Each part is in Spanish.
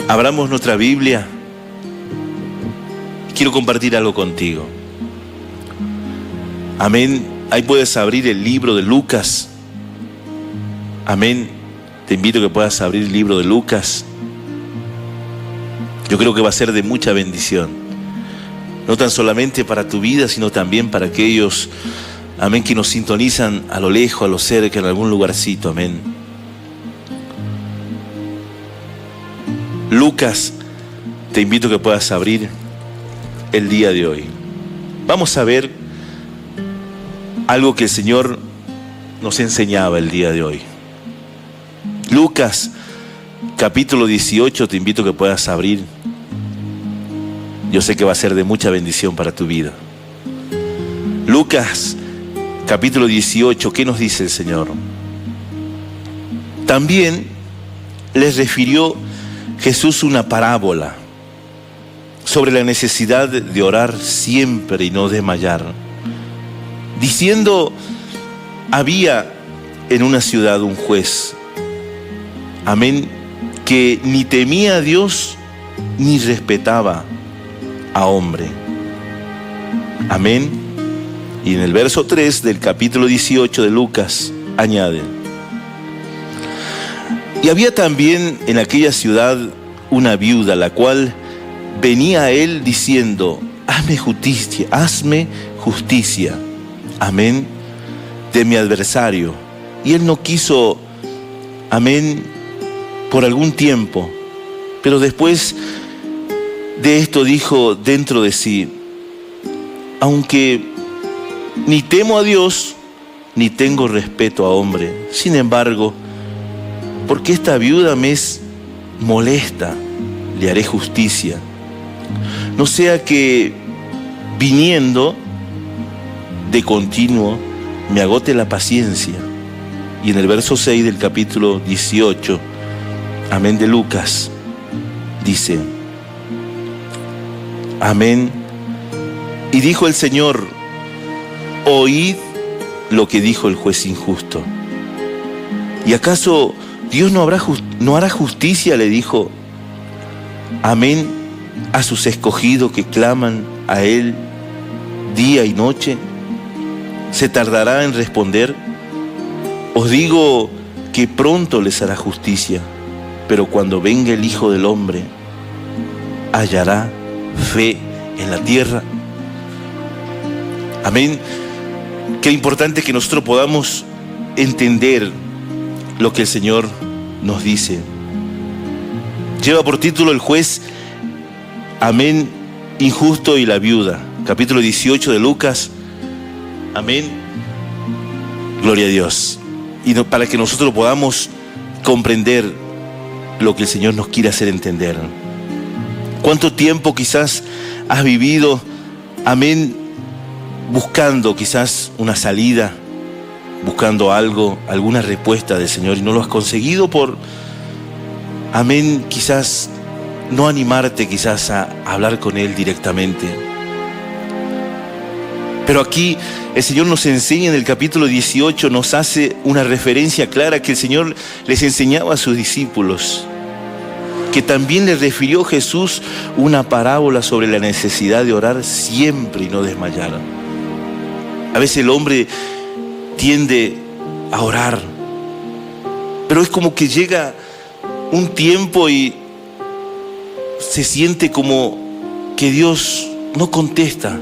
Abramos nuestra Biblia. Quiero compartir algo contigo. Amén. Ahí puedes abrir el libro de Lucas. Amén. Te invito a que puedas abrir el libro de Lucas. Yo creo que va a ser de mucha bendición. No tan solamente para tu vida, sino también para aquellos, amén, que nos sintonizan a lo lejos, a lo cerca, en algún lugarcito. Amén. Lucas, te invito a que puedas abrir el día de hoy. Vamos a ver algo que el Señor nos enseñaba el día de hoy. Lucas, capítulo 18, te invito a que puedas abrir. Yo sé que va a ser de mucha bendición para tu vida. Lucas, capítulo 18, ¿qué nos dice el Señor? También les refirió Jesús una parábola sobre la necesidad de orar siempre y no desmayar, diciendo: había en una ciudad un juez, amén, que ni temía a Dios ni respetaba a hombre. Amén. Y en el verso 3 del capítulo 18 de Lucas añade: y había también en aquella ciudad una viuda, la cual venía a él diciendo: hazme justicia, amén, de mi adversario. Y él no quiso, amén, por algún tiempo, pero después de esto dijo dentro de sí: aunque ni temo a Dios, ni tengo respeto a hombre, sin embargo, porque esta viuda me es molesta, le haré justicia. No sea que viniendo de continuo me agote la paciencia. Y en el verso 6 del capítulo 18, amén, de Lucas, dice: amén. Y dijo el Señor: oíd lo que dijo el juez injusto. ¿Y acaso Dios no hará justicia? Le dijo, amén, a sus escogidos que claman a Él día y noche. ¿Se tardará en responder? Os digo que pronto les hará justicia, pero cuando venga el Hijo del Hombre, ¿hallará fe en la tierra? Amén. Qué importante que nosotros podamos entender lo que el Señor nos dice. Lleva por título el juez, amén, injusto y la viuda. Capítulo 18 de Lucas. Amén. Gloria a Dios. Y para que nosotros podamos comprender lo que el Señor nos quiere hacer entender. ¿Cuánto tiempo quizás has vivido, amén, buscando quizás una salida, buscando algo, alguna respuesta del Señor, y no lo has conseguido por, amén, quizás no animarte quizás a hablar con Él directamente? Pero aquí el Señor nos enseña en el capítulo 18, nos hace una referencia clara que el Señor les enseñaba a sus discípulos, que también les refirió Jesús una parábola sobre la necesidad de orar siempre y no desmayar. A veces el hombre tiende a orar, pero es como que llega un tiempo y se siente como que Dios no contesta.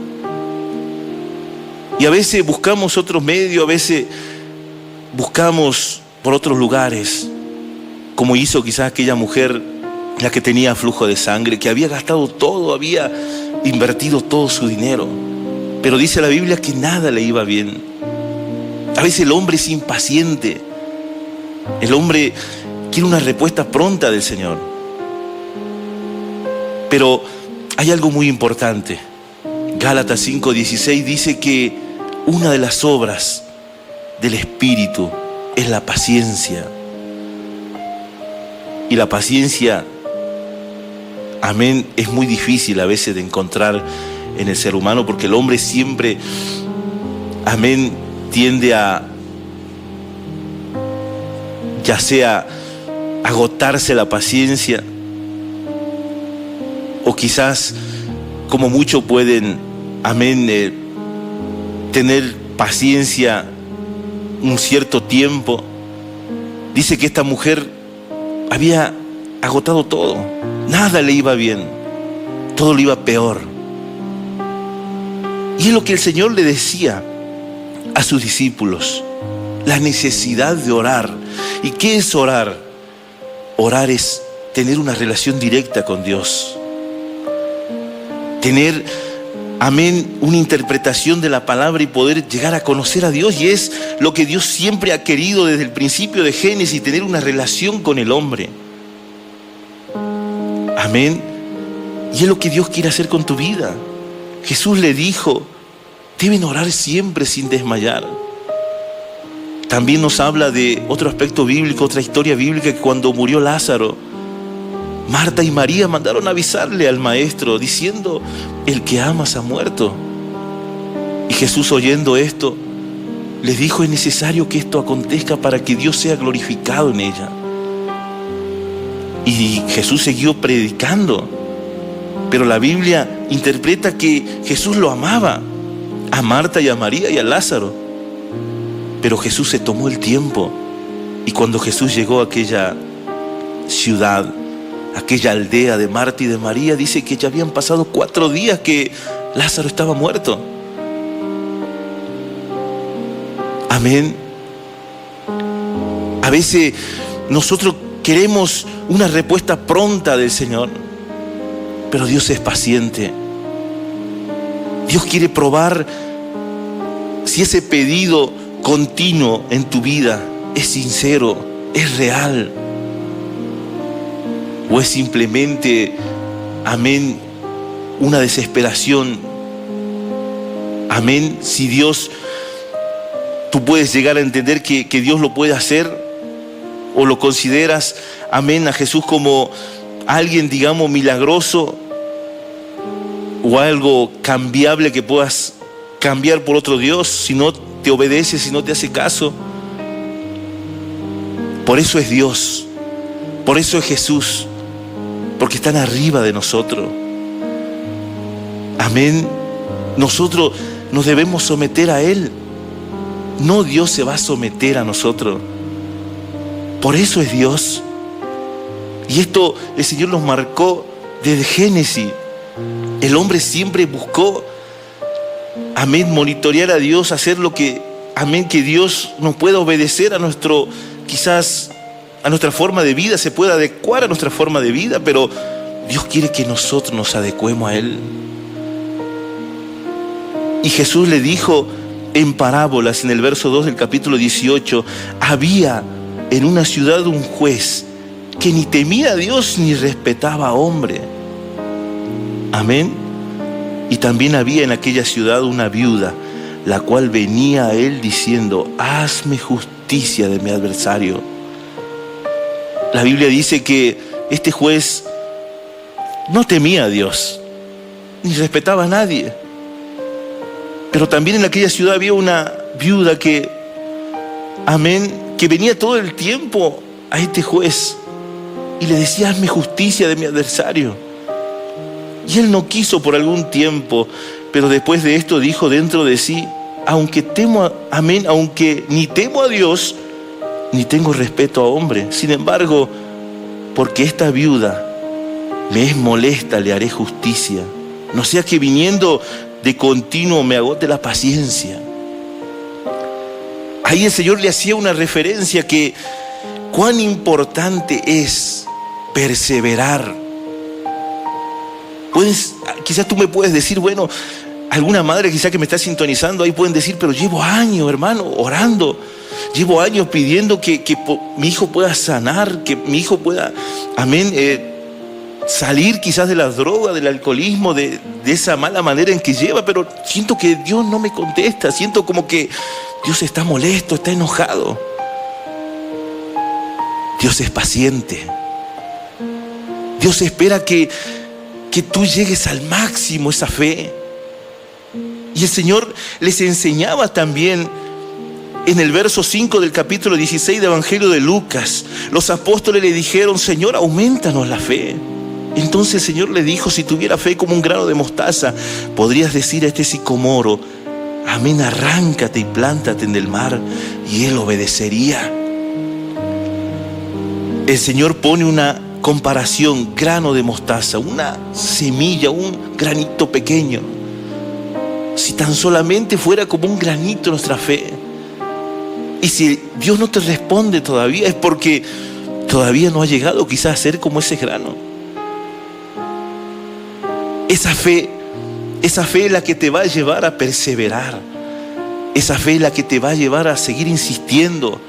Y a veces buscamos otros medios, a veces buscamos por otros lugares, como hizo quizás aquella mujer, la que tenía flujo de sangre, que había gastado todo, había invertido todo su dinero, pero dice la Biblia que nada le iba bien. A veces el hombre es impaciente, el hombre quiere una respuesta pronta del Señor. Pero hay algo muy importante. Gálatas 5:16 dice que una de las obras del Espíritu es la paciencia. Y la paciencia, amén, es muy difícil a veces de encontrar en el ser humano, porque el hombre siempre, amén, tiende a, ya sea agotarse la paciencia, O quizás, como muchos pueden, amén, tener paciencia un cierto tiempo. Dice que esta mujer había agotado todo, nada le iba bien, todo le iba peor. Y es lo que el Señor le decía a sus discípulos, la necesidad de orar. ¿Y qué es orar? Orar es tener una relación directa con Dios, tener, amén, una interpretación de la palabra y poder llegar a conocer a Dios. Y es lo que Dios siempre ha querido desde el principio de Génesis, tener una relación con el hombre. Amén. Y es lo que Dios quiere hacer con tu vida. Jesús le dijo, deben orar siempre sin desmayar. También nos habla de otro aspecto bíblico, otra historia bíblica, que cuando murió Lázaro, Marta y María mandaron avisarle al maestro diciendo, el que amas ha muerto. Y Jesús, oyendo esto, les dijo, es necesario que esto acontezca para que Dios sea glorificado en ella. Y Jesús siguió predicando, pero la Biblia interpreta que Jesús lo amaba, a Marta y a María y a Lázaro. Pero Jesús se tomó el tiempo, y cuando Jesús llegó a aquella ciudad, aquella aldea de Marta y de María, dice que ya habían pasado 4 días que Lázaro estaba muerto. Amén. A veces nosotros queremos una respuesta pronta del Señor, pero Dios es paciente. Dios quiere probar si ese pedido continuo en tu vida es sincero, es real, o es simplemente, amén, una desesperación. Amén. Si Dios, tú puedes llegar a entender que Dios lo puede hacer, o lo consideras, amén, a Jesús como alguien, digamos, milagroso, o algo cambiable que puedas cambiar por otro Dios si no te obedece, si no te hace caso. Por eso es Dios, por eso es Jesús, porque están arriba de nosotros. Amén. Nosotros nos debemos someter a Él, no Dios se va a someter a nosotros. Por eso es Dios. Y esto el Señor nos marcó desde Génesis. El hombre siempre buscó, amén, monitorear a Dios, hacer lo que, amén, que Dios nos pueda obedecer a nuestro, quizás a nuestra forma de vida, se pueda adecuar a nuestra forma de vida, pero Dios quiere que nosotros nos adecuemos a Él. Y Jesús le dijo en parábolas, en el verso 2 del capítulo 18, había en una ciudad un juez que ni temía a Dios ni respetaba a hombre. Amén. Y también había en aquella ciudad una viuda, la cual venía a él diciendo, hazme justicia de mi adversario. La Biblia dice que este juez no temía a Dios, ni respetaba a nadie. Pero también en aquella ciudad había una viuda que, amén, que venía todo el tiempo a este juez y le decía, hazme justicia de mi adversario. Y él no quiso por algún tiempo, pero después de esto dijo dentro de sí, aunque temo, amén, aunque ni temo a Dios, ni tengo respeto a hombre. Sin embargo, porque esta viuda me es molesta, le haré justicia. No sea que viniendo de continuo me agote la paciencia. Ahí el Señor le hacía una referencia que cuán importante es perseverar. Quizás tú me puedes decir, bueno, alguna madre quizás que me está sintonizando ahí pueden decir, pero llevo años, hermano, orando, llevo años pidiendo que mi hijo pueda sanar, que mi hijo pueda, amén, salir quizás de las drogas, del alcoholismo, de esa mala manera en que lleva, pero siento que Dios no me contesta, siento como que Dios está molesto, está enojado. Dios es paciente. Dios espera que tú llegues al máximo esa fe. Y el Señor les enseñaba también en el verso 5 del capítulo 16 del Evangelio de Lucas. Los apóstoles le dijeron, Señor, aumentanos la fe. Entonces el Señor le dijo, si tuviera fe como un grano de mostaza, podrías decir a este sicomoro, amén, arráncate y plántate en el mar, y él obedecería. El Señor pone una comparación, grano de mostaza, una semilla, un granito pequeño. Si tan solamente fuera como un granito nuestra fe, y si Dios no te responde todavía, es porque todavía no ha llegado quizás a ser como ese grano. Esa fe es la que te va a llevar a perseverar. Esa fe es la que te va a llevar a seguir insistiendo,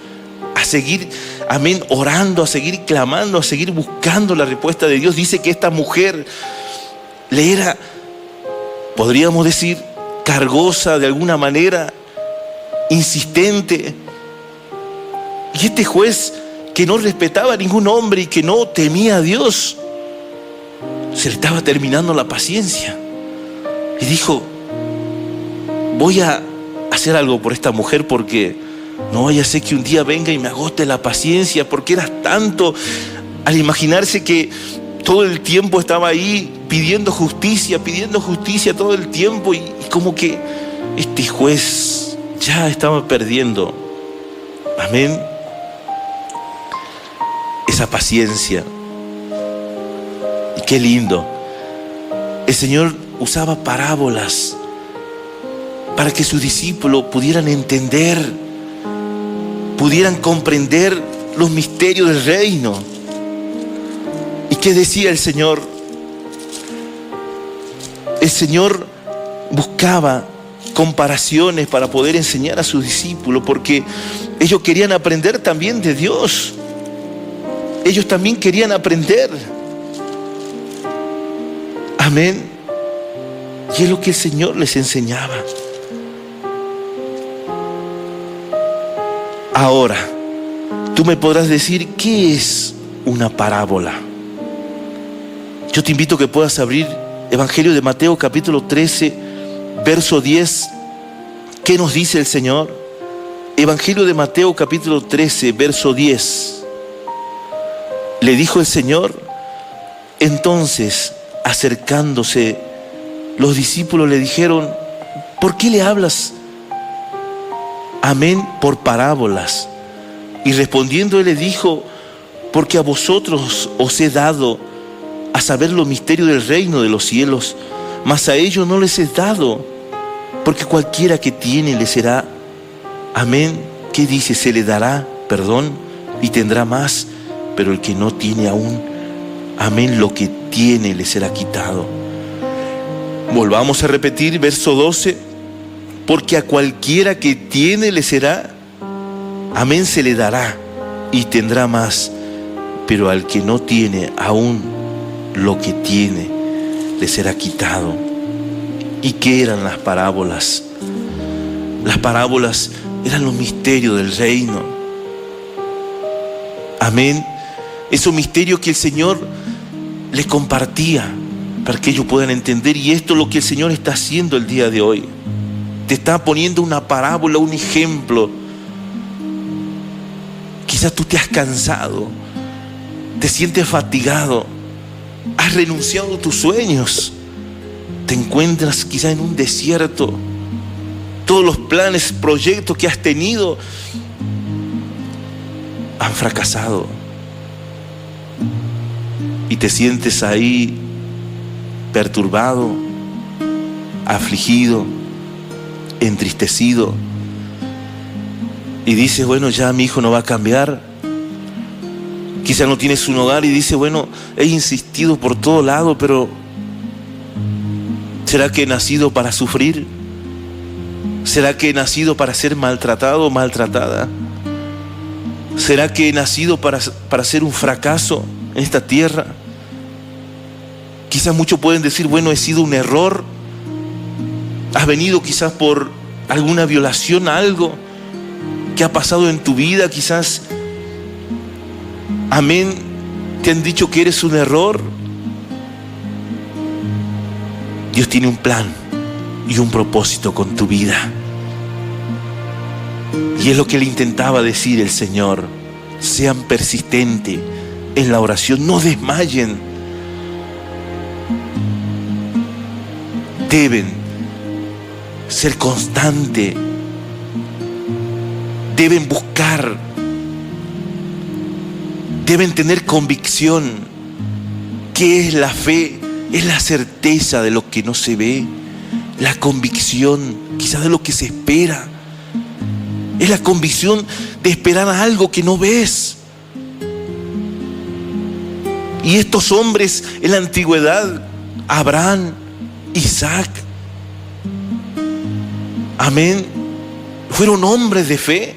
a seguir, amén, orando, a seguir clamando, a seguir buscando la respuesta de Dios. Dice que esta mujer le era, podríamos decir, cargosa de alguna manera, insistente. Y este juez, que no respetaba a ningún hombre y que no temía a Dios, se le estaba terminando la paciencia. Y dijo, voy a hacer algo por esta mujer, porque no vaya a ser que un día venga y me agote la paciencia, porque era tanto al imaginarse que todo el tiempo estaba ahí pidiendo justicia todo el tiempo, y como que este juez ya estaba perdiendo, amén, esa paciencia. Y qué lindo, el Señor usaba parábolas para que sus discípulos pudieran entender, pudieran comprender los misterios del reino. ¿Y qué decía el Señor? El Señor buscaba comparaciones para poder enseñar a sus discípulos, porque ellos querían aprender también de Dios. Ellos también querían aprender. Amén. Y es lo que el Señor les enseñaba. Ahora, tú me podrás decir, ¿qué es una parábola? Yo te invito a que puedas abrir Evangelio de Mateo capítulo 13, verso 10. ¿Qué nos dice el Señor? Evangelio de Mateo capítulo 13, verso 10. Le dijo el Señor, entonces, acercándose, los discípulos le dijeron, ¿por qué le hablas, amén, por parábolas? Y respondiendo él le dijo, porque a vosotros os he dado a saber los misterios del reino de los cielos, mas a ellos no les he dado, porque cualquiera que tiene le será, amén, ¿qué dice? Se le dará perdón y tendrá más, pero el que no tiene aún, amén, lo que tiene le será quitado. Volvamos a repetir, verso 12, porque a cualquiera que tiene le será, amén, se le dará y tendrá más, pero al que no tiene aún lo que tiene le será quitado. ¿Y qué eran las parábolas? Las parábolas eran los misterios del reino. Amén. Esos misterios que el Señor les compartía para que ellos puedan entender. Y esto es lo que el Señor está haciendo el día de hoy. Te está poniendo una parábola, un ejemplo. Quizás tú te has cansado, te sientes fatigado, has renunciado a tus sueños, te encuentras quizás en un desierto. Todos los planes, proyectos que has tenido han fracasado. Y te sientes ahí perturbado, afligido, entristecido. Y dices, bueno, ya mi hijo no va a cambiar. Quizás no tienes un hogar y dices, bueno, he insistido por todo lado, pero ¿será que he nacido para sufrir? ¿Será que he nacido para ser maltratado o maltratada? ¿Será que he nacido para ser un fracaso en esta tierra? Quizás muchos pueden decir, bueno, he sido un error. Has venido quizás por alguna violación, algo que ha pasado en tu vida, quizás, amén, te han dicho que eres un error. Dios tiene un plan y un propósito con tu vida. Y es lo que le intentaba decir el Señor. Sean persistentes en la oración, no desmayen. deben ser constantes, deben buscar, deben tener convicción. ¿Qué es la fe? Es la certeza de lo que no se ve, la convicción quizás de lo que se espera. Es la convicción de esperar a algo que no ves. Y estos hombres en la antigüedad, Abraham, Isaac, amén, fueron hombres de fe.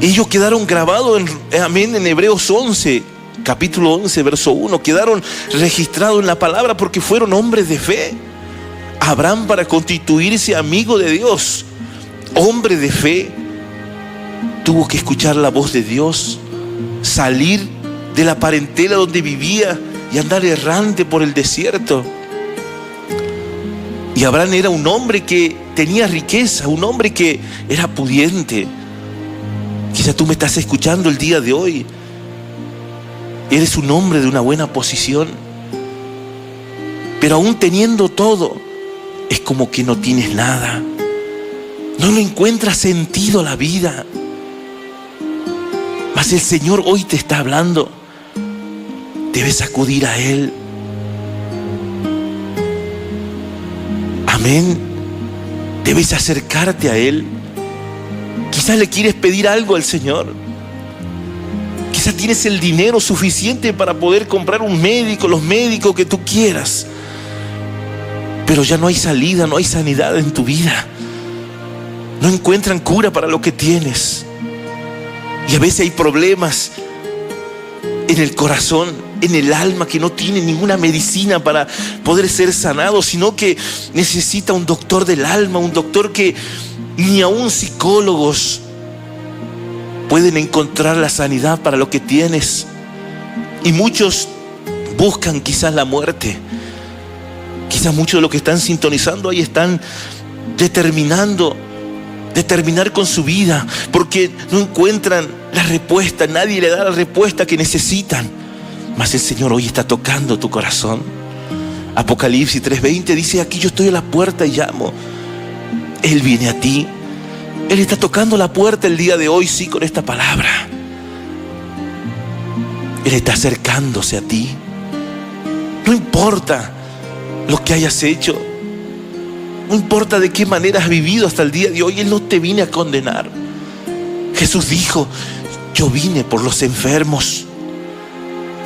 Ellos quedaron grabados en Hebreos 11, capítulo 11, verso 1. Quedaron registrados en la palabra porque fueron hombres de fe. Abraham, para constituirse amigo de Dios, hombre de fe, tuvo que escuchar la voz de Dios, salir de la parentela donde vivía y andar errante por el desierto. Y Abraham era un hombre que tenía riqueza, un hombre que era pudiente. Quizá tú me estás escuchando el día de hoy. Eres un hombre de una buena posición, pero aún teniendo todo, es como que no tienes nada. No le encuentras sentido a la vida. Mas el Señor hoy te está hablando. Debes acudir a Él. Amén. Debes acercarte a Él. Quizás le quieres pedir algo al Señor. Quizás tienes el dinero suficiente para poder comprar un médico, los médicos que tú quieras, pero ya no hay salida, no hay sanidad en tu vida. No encuentran cura para lo que tienes. Y a veces hay problemas en el corazón, en el alma, que no tiene ninguna medicina para poder ser sanado, sino que necesita un doctor del alma, un doctor que ni aún psicólogos pueden encontrar la sanidad para lo que tienes. Y muchos buscan quizás la muerte. Quizás muchos de los que están sintonizando ahí están determinar con su vida, porque no encuentran la respuesta. Nadie le da la respuesta que necesitan. Mas el Señor hoy está tocando tu corazón. Apocalipsis 3:20 dice: aquí yo estoy a la puerta y llamo. Él viene a ti. Él está tocando la puerta el día de hoy, sí, con esta palabra. Él está acercándose a ti. No importa lo que hayas hecho, no importa de qué manera has vivido hasta el día de hoy, Él no te viene a condenar. Jesús dijo: yo vine por los enfermos,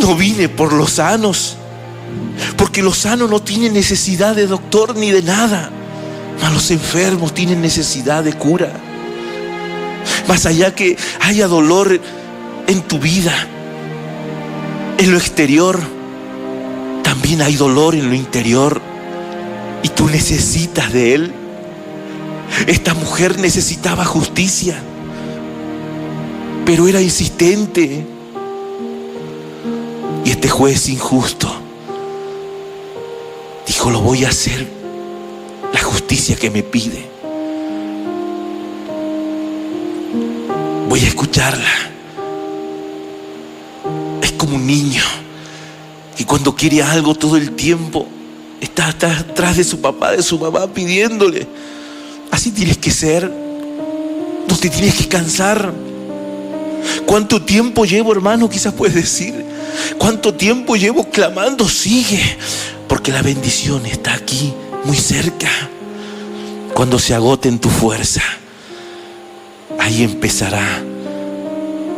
no vine por los sanos, porque los sanos no tienen necesidad de doctor ni de nada, mas los enfermos tienen necesidad de cura. Más allá que haya dolor en tu vida, en lo exterior, también hay dolor en lo interior, y tú necesitas de Él. Esta mujer necesitaba justicia, pero era insistente. Y este juez injusto dijo: lo voy a hacer, la justicia que me pide. Voy a escucharla. Es como un niño que cuando quiere algo todo el tiempo está atrás de su papá, de su mamá, pidiéndole. Así tienes que ser. No te tienes que cansar. ¿Cuánto tiempo llevo, hermano? Quizás puedes decir. ¿Cuánto tiempo llevo clamando? Sigue, porque la bendición está aquí, muy cerca. Cuando se agote en tu fuerza, ahí empezará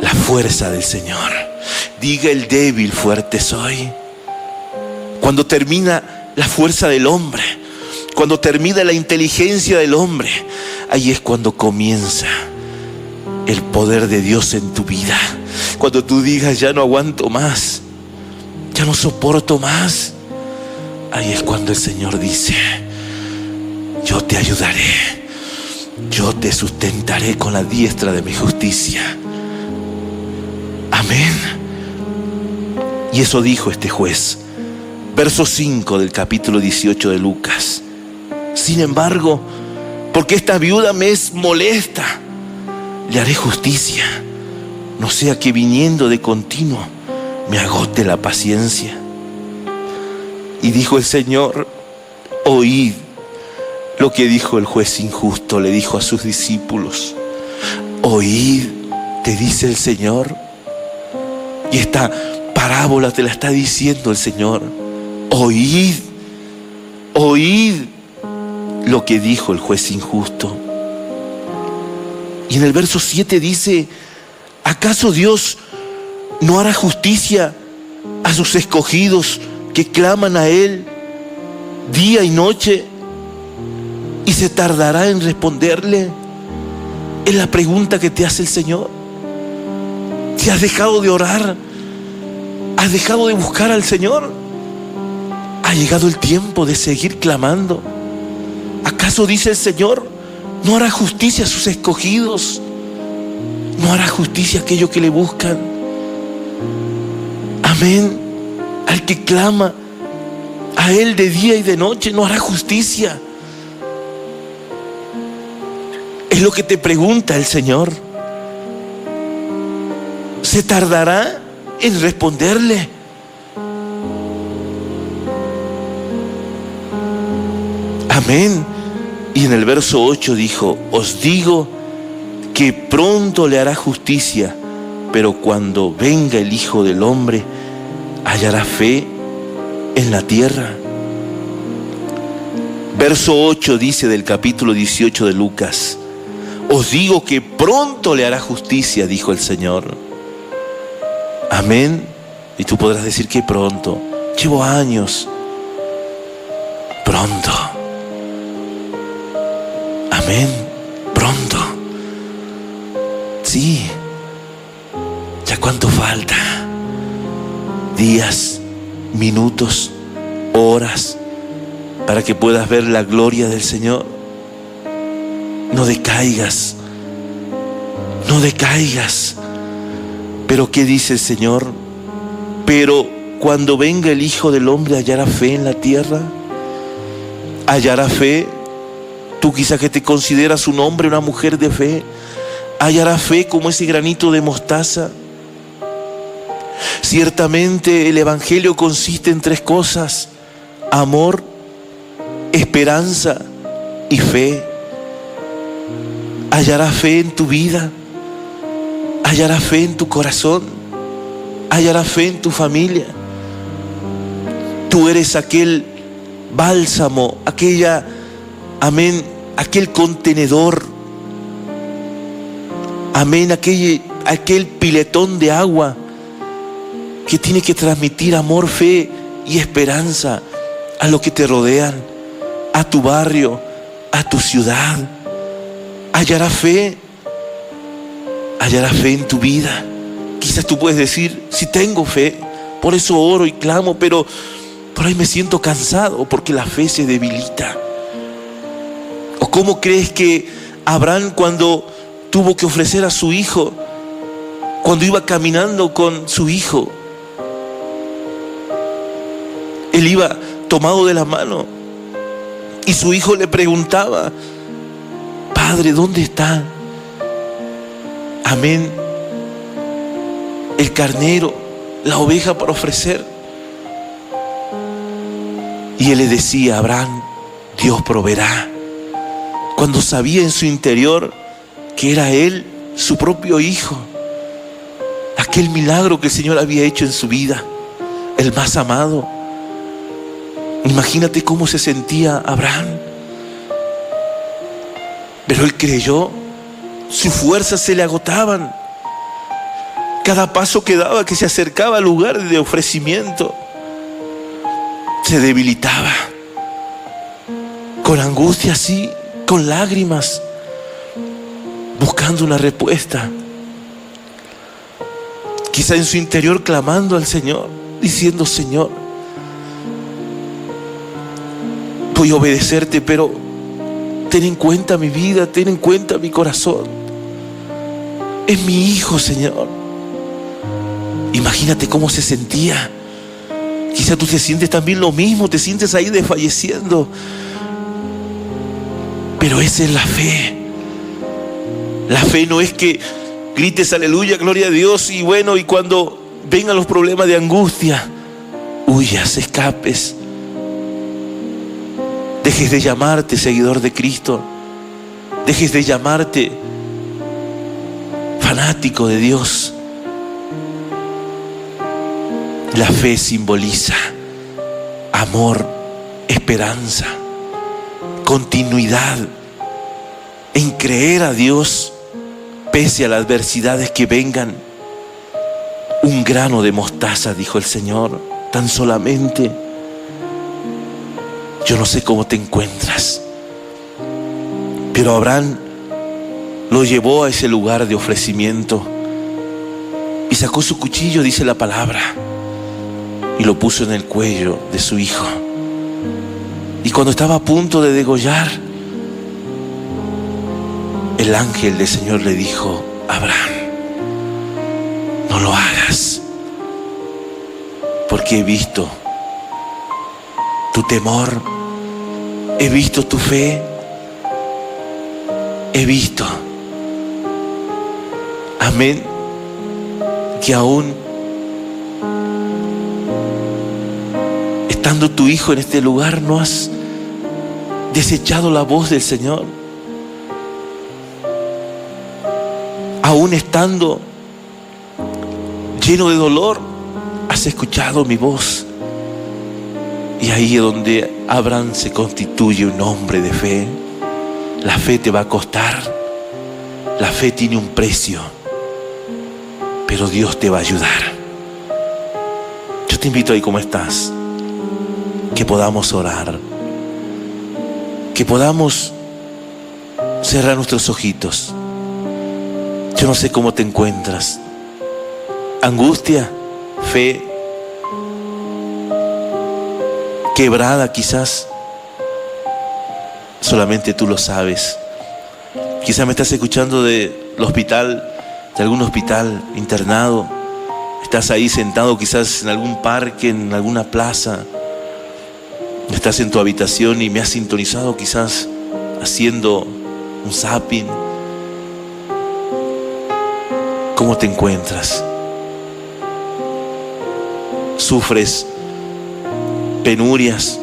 la fuerza del Señor. Diga el débil: fuerte soy. Cuando termina la fuerza del hombre, cuando termina la inteligencia del hombre, ahí es cuando comienza el poder de Dios en tu vida. Cuando tú digas: ya no aguanto más, ya no soporto más, ahí es cuando el Señor dice: yo te ayudaré, yo te sustentaré con la diestra de mi justicia. Amén. Y eso dijo este juez. Verso 5 del capítulo 18 de Lucas: sin embargo, porque esta viuda me es molesta, le haré justicia, no sea que viniendo de continuo me agote la paciencia. Y dijo el Señor: oíd lo que dijo el juez injusto. Le dijo a sus discípulos: oíd, te dice el Señor. Y esta parábola te la está diciendo el Señor. Oíd, oíd lo que dijo el juez injusto. Y en el verso 7 dice: ¿acaso Dios no hará justicia a sus escogidos que claman a Él día y noche, y se tardará en responderle? Es la pregunta que te hace el Señor. ¿Te has dejado de orar? ¿Has dejado de buscar al Señor? Ha llegado el tiempo de seguir clamando. ¿Acaso, dice el Señor, no hará justicia a sus escogidos? ¿No hará justicia a aquellos que le buscan? Amén. Al que clama a Él de día y de noche, no hará justicia. Es lo que te pregunta el Señor. ¿Se tardará en responderle? Amén. Y en el verso 8 dijo: os digo que pronto le hará justicia, pero cuando venga el Hijo del Hombre, ¿hallará fe en la tierra? Verso 8 dice del capítulo 18 de Lucas: os digo que pronto le hará justicia, dijo el Señor. Amén. Y tú podrás decir: que pronto, llevo años. Pronto. Amén. Pronto. Sí. ¿Ya cuánto falta? Días, minutos, horas, para que puedas ver la gloria del Señor. No decaigas. No decaigas. Pero ¿qué dice el Señor? Pero cuando venga el Hijo del Hombre, ¿hallará fe en la tierra? ¿Hallará fe? Tú quizás que te consideras un hombre, una mujer de fe, ¿hallará fe como ese granito de mostaza? Ciertamente el Evangelio consiste en 3 cosas: amor, esperanza y fe. ¿Hallará fe en tu vida? ¿Hallará fe en tu corazón? ¿Hallará fe en tu familia? Tú eres aquel bálsamo, aquella, amén, aquel contenedor, amén, aquel piletón de agua que tiene que transmitir amor, fe y esperanza a los que te rodean, a tu barrio, a tu ciudad. ¿Hallará fe? ¿Hallará fe en tu vida? Quizás tú puedes decir: sí tengo fe, por eso oro y clamo, pero por ahí me siento cansado porque la fe se debilita. ¿O cómo crees que Abraham, cuando tuvo que ofrecer a su hijo, cuando iba caminando con su hijo, él iba tomado de la mano y su hijo le preguntaba: Padre, ¿dónde está? Amén. El carnero, la oveja para ofrecer. Y él le decía a Abraham: Dios proveerá. Cuando sabía en su interior que era él, su propio hijo, aquel milagro que el Señor había hecho en su vida, el más amado. Imagínate cómo se sentía Abraham. Pero él creyó. Sus fuerzas se le agotaban. Cada paso que daba, que se acercaba al lugar de ofrecimiento, se debilitaba. Con angustia, sí, con lágrimas, buscando una respuesta. Quizá en su interior clamando al Señor, diciendo: Señor, voy a obedecerte, pero ten en cuenta mi vida, ten en cuenta mi corazón. Es mi hijo, Señor. Imagínate cómo se sentía. Quizá tú te sientes también lo mismo, te sientes ahí desfalleciendo. Pero esa es la fe. La fe no es que grites aleluya, gloria a Dios, y bueno, y cuando vengan los problemas de angustia, huyas, escapes. Dejes de llamarte seguidor de Cristo. Dejes de llamarte fanático de Dios. La fe simboliza amor, esperanza, continuidad en creer a Dios pese a las adversidades que vengan. Un grano de mostaza, dijo el Señor, tan solamente. Yo no sé cómo te encuentras, pero Abraham lo llevó a ese lugar de ofrecimiento y sacó su cuchillo, dice la palabra, y lo puso en el cuello de su hijo. Y cuando estaba a punto de degollar, el ángel del Señor le dijo: Abraham, no lo hagas, porque he visto tu temor, he visto tu fe, he visto, amén, que aún estando tu hijo en este lugar no has desechado la voz del Señor. Aún estando lleno de dolor, has escuchado mi voz. Y ahí es donde Abraham se constituye un hombre de fe. La fe te va a costar. La fe tiene un precio, pero Dios te va a ayudar. Yo te invito ahí, como estás, que podamos orar, que podamos cerrar nuestros ojitos. Yo no sé cómo te encuentras. Angustia, fe, quebrada quizás. Solamente tú lo sabes. Quizás me estás escuchando del hospital, de algún hospital, internado. Estás ahí sentado quizás en algún parque, en alguna plaza. Estás en tu habitación y me has sintonizado quizás haciendo un zapping. ¿Cómo te encuentras? ¿Sufres penurias,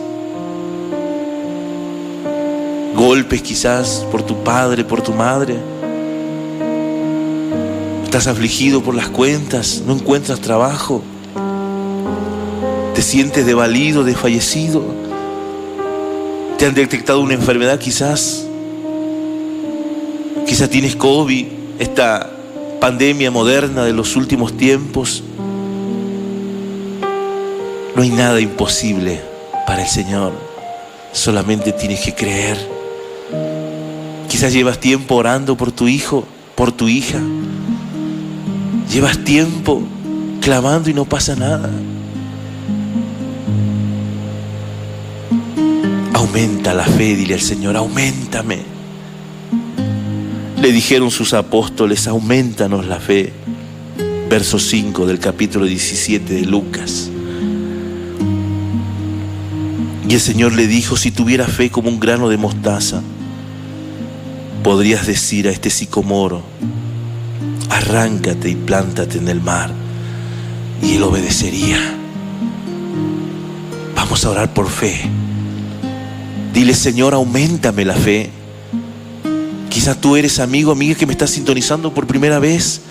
golpes quizás por tu padre, por tu madre? ¿Estás afligido por las cuentas? ¿No encuentras trabajo? ¿Te sientes desvalido, desfallecido? ¿Te han detectado una enfermedad quizás? Quizás tienes COVID, esta pandemia moderna de los últimos tiempos. No hay nada imposible para el Señor. Solamente tienes que creer. Quizás llevas tiempo orando por tu hijo, por tu hija. Llevas tiempo clamando y no pasa nada. Aumenta la fe, dile al Señor: auméntame. Le dijeron sus apóstoles: aumentanos la fe. Verso 5 del capítulo 17 de Lucas. Y el Señor le dijo: si tuviera fe como un grano de mostaza, podrías decir a este sicomoro: arráncate y plántate en el mar, y él obedecería. Vamos a orar por fe. Dile: Señor, auméntame la fe. Quizás tú eres amigo, amiga, que me estás sintonizando por primera vez.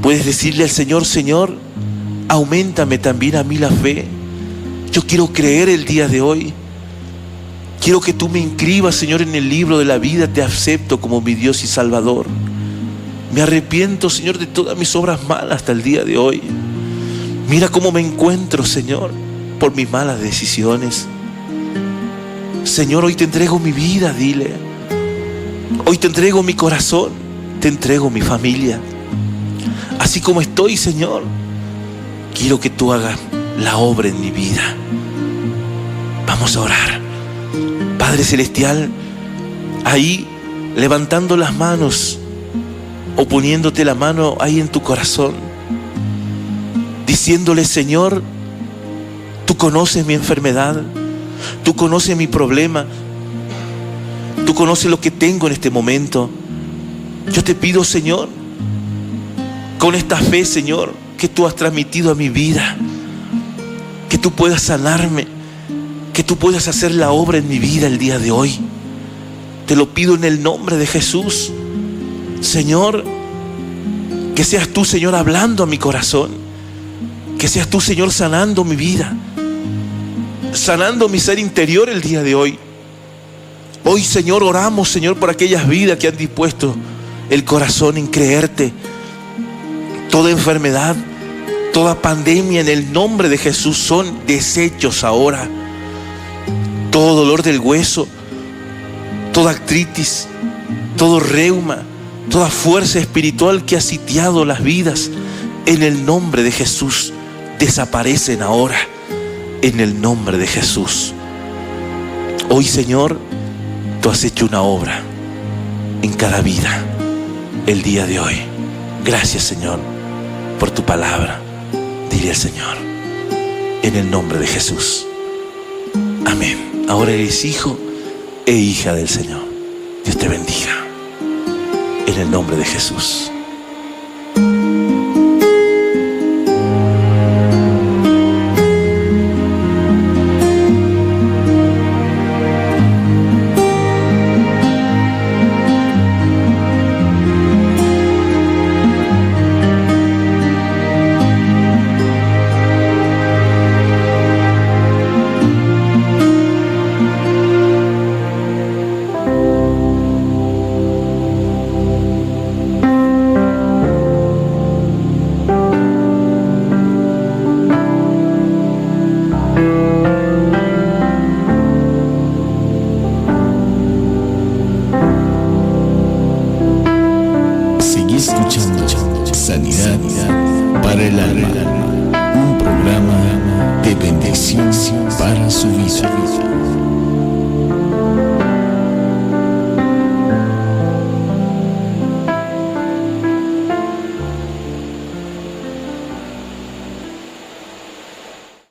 Puedes decirle al Señor: Señor, auméntame también a mí la fe. Yo quiero creer el día de hoy. Quiero que tú me inscribas, Señor, en el libro de la vida. Te acepto como mi Dios y Salvador. Me arrepiento, Señor, de todas mis obras malas hasta el día de hoy. Mira cómo me encuentro, Señor, por mis malas decisiones. Señor, hoy te entrego mi vida, dile. Hoy te entrego mi corazón, te entrego mi familia. Así como estoy, Señor, quiero que tú hagas la obra en mi vida. Vamos a orar. Padre Celestial, ahí levantando las manos o poniéndote la mano ahí en tu corazón, diciéndole: Señor, tú conoces mi enfermedad, tú conoces mi problema, tú conoces lo que tengo en este momento. Yo te pido, Señor, con esta fe, Señor, que tú has transmitido a mi vida, que tú puedas sanarme, que tú puedas hacer la obra en mi vida el día de hoy. Te lo pido en el nombre de Jesús. Señor, que seas tú, Señor, hablando a mi corazón. Que seas tú, Señor, sanando mi vida, sanando mi ser interior el día de hoy. Hoy, Señor, oramos, Señor, por aquellas vidas que han dispuesto el corazón en creerte. Toda enfermedad, toda pandemia en el nombre de Jesús son deshechos ahora. Todo dolor del hueso, toda artritis, todo reuma, toda fuerza espiritual que ha sitiado las vidas, en el nombre de Jesús, desaparecen ahora, en el nombre de Jesús. Hoy, Señor, tú has hecho una obra en cada vida el día de hoy. Gracias, Señor, por tu palabra. Dile al Señor, en el nombre de Jesús. Amén. Ahora eres hijo e hija del Señor. Dios te bendiga. En el nombre de Jesús. Sanidad para el alma, un programa de bendición para su vida.